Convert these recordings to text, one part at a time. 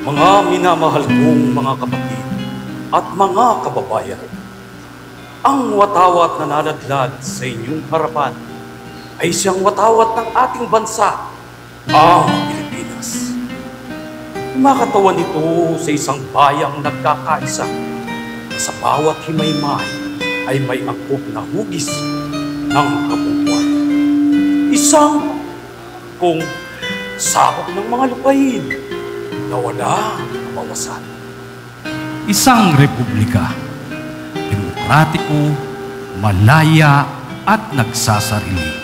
Mga minamahal kong mga kapatid at mga kababayan, ang watawat na naladlad sa inyong harapan ay siyang watawat ng ating bansa, ang Pilipinas. Kumakatawan ito sa isang bayang nagkakaisa na sa bawat himaymay ay may angkop na hugis ng kapungkuan. Isang kung sakop ng mga lupain na wala kabawasan. Isang republika, demokratiko, malaya at nagsasarili.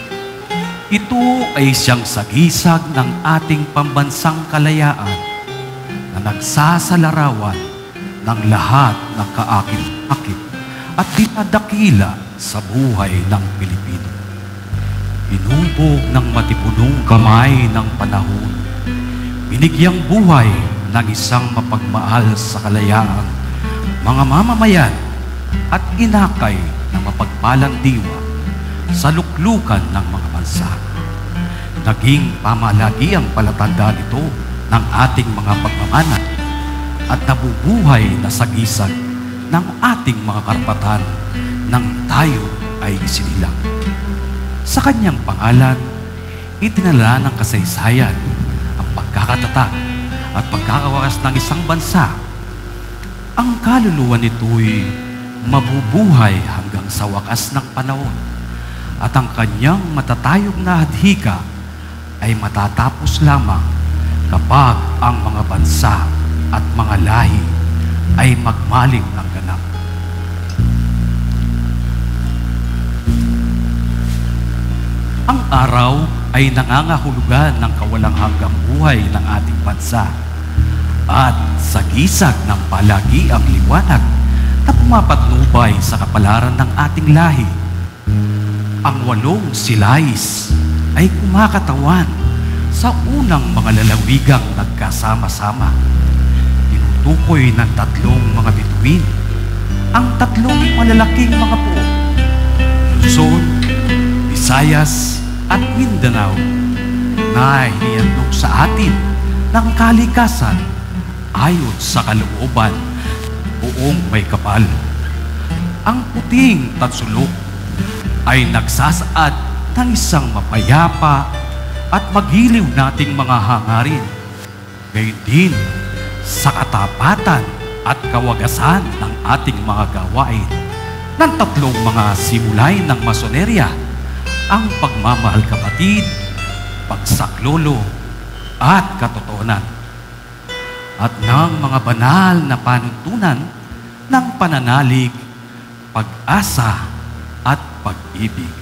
Ito ay siyang sagisag ng ating pambansang kalayaan na nagsasalarawan ng lahat ng kaakit-akit at dinadakila sa buhay ng Pilipino. Hinubog ng matipunong kamay ng panahon, binigyang buhay ng isang mapagmahal sa kalayaan, mga mamamayan at inakay ng mapagpalang diwa sa luklukan ng mga bansa. Naging pamalagi ang palatandaan ito ng ating mga pagmamana at nabubuhay na sagisag ng ating mga karapatan nang tayo ay isinilang. Sa kanyang pangalan, itinala ng kasaysayan ang pagkakatatag at pagkakawakas ng isang bansa. Ang kaluluwa nito'y mabubuhay hanggang sa wakas ng panahon at ang kanyang matatayog na hadhika ay matatapos lamang kapag ang mga bansa at mga lahi ay magmaling ng ganap. Ang araw ay nangangahulugan ng kawalang hanggang buhay ng ating bansa at sa gisag ng palagi ang liwanag na pumapatnubay sa kapalaran ng ating lahi. Ang 8 silais ay kumakatawan sa unang mga lalawigang nagkasama-sama. Tinutukoy ng 3 mga bituin ang 3 malalaking mga puo: Luzon, Visayas at Mindanao, na hinihandog sa atin ng kalikasan ayon sa kalooban buong may kapal. Ang puting tatsulok ay nagsasaad ng isang mapayapa at magiliw nating mga hangarin, gayon din sa katapatan at kawagasan ng ating mga gawain ng 3 mga simulay ng masonerya: ang pagmamahal kapatid, pagsaklolo, at katotohanan, at ng mga banal na panuntunan ng pananalig, pag-asa, at pag-ibig.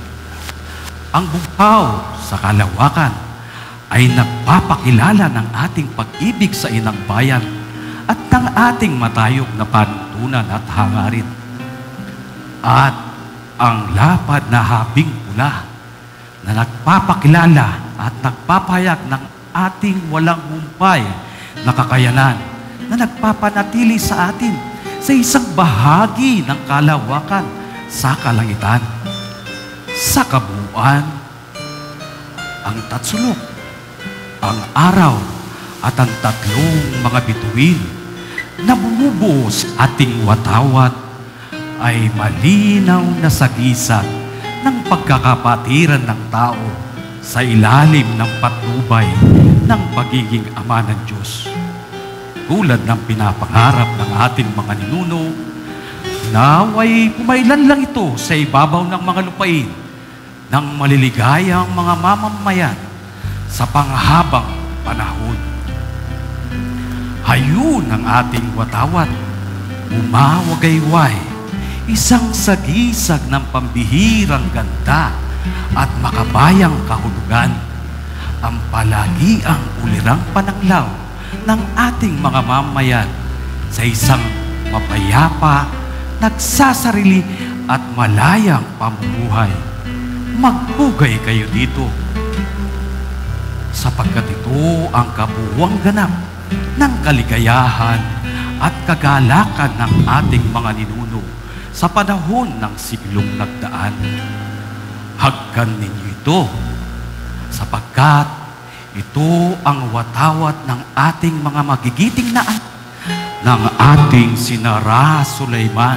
Ang buhaw sa kalawakan ay nagpapakilala ng ating pag-ibig sa inang bayan at ng ating matayog na panuntunan at hangarin. At ang lapad na habing pula na nagpapakilala at nagpapahayag ng ating walang humpay na kakayanan na nagpapanatili sa atin sa isang bahagi ng kalawakan sa kalangitan. Sa kabuuan, ang tatsulok, ang araw at ang 3 mga bituin na bumubuo sa ating watawat ay malinaw na sagisag ng pagkakapatiran ng tao sa ilalim ng patnubay ng pagiging ama ng Diyos. Tulad ng pinapangarap ng ating mga ninuno, naway pumailan lang ito sa ibabaw ng mga lupain ng maliligayang mga mamamayan sa panghabang panahon. Hayun ang ating watawat, umawagayway, isang sagisag ng pambihirang ganda at makabayang kahulugan, ang palagi ang ulirang pananglaw ng ating mga mamayan sa isang mapayapa, nagsasarili at malayang pamumuhay. Magpugay kayo dito, sapagkat ito ang kabuuang ganap ng kaligayahan at kagalakan ng ating mga ninuno sa panahon ng siglong nagdaan. Hagkan ninyo ito sapagkat Ito ang watawat ng ating mga magigiting na anak, ng ating sina Sulaiman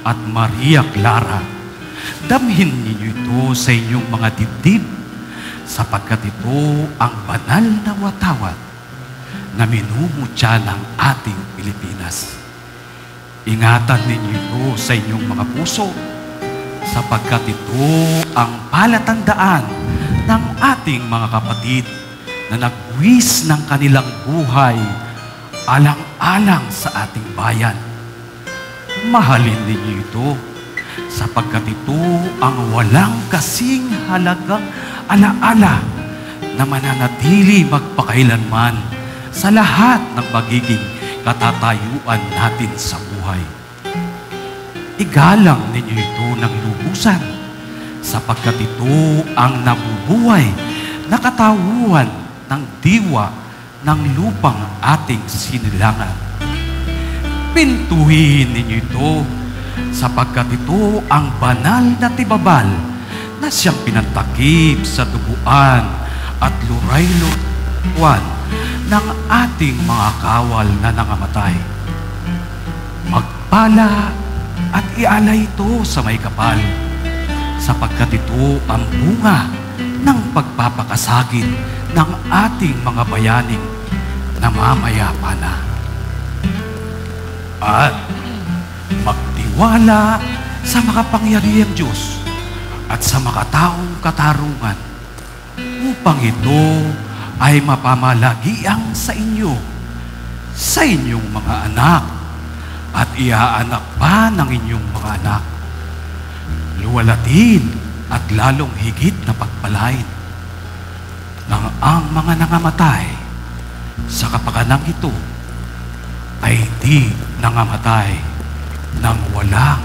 at Maria Clara. Damhin ninyo ito sa inyong mga dibdib, sapagkat ito ang banal na watawat na minumutya ng ating Pilipinas. Ingatan ninyo ito sa inyong mga puso, sapagkat ito ang palatandaan ng ating mga kapatid na nagbuwis ng kanilang buhay alang-alang sa ating bayan. Mahalin ninyo ito, sapagkat ito ang walang kasing halagang alaala na mananatili magpakailanman sa lahat ng magiging katatayuan natin sa buhay. Igalang ninyo ito ng lubusan, sapagkat ito ang nabubuhay na katauhan ng diwa ng lupang ating sinilangan. Pintuhin ninyo ito, sapagkat ito ang banal na tibabal na siyang pinantakip sa duguan at luray-lutuan ng ating mga kawal na nangamatay. Magpala at ialay ito sa may kapal, sapagkat ito ang bunga ng pagpapakasakit ng ating mga bayaning namamayapa na. At magtiwala sa makapangyarihang Diyos at sa makataong katarungan, upang ito ay mapamalagiang sa inyo, sa inyong mga anak, at iaanak pa ng inyong mga anak. Luwalatin at lalong higit na pagpalain ng ang mga nangamatay sa kapakanang ito ay di nangamatay ng walang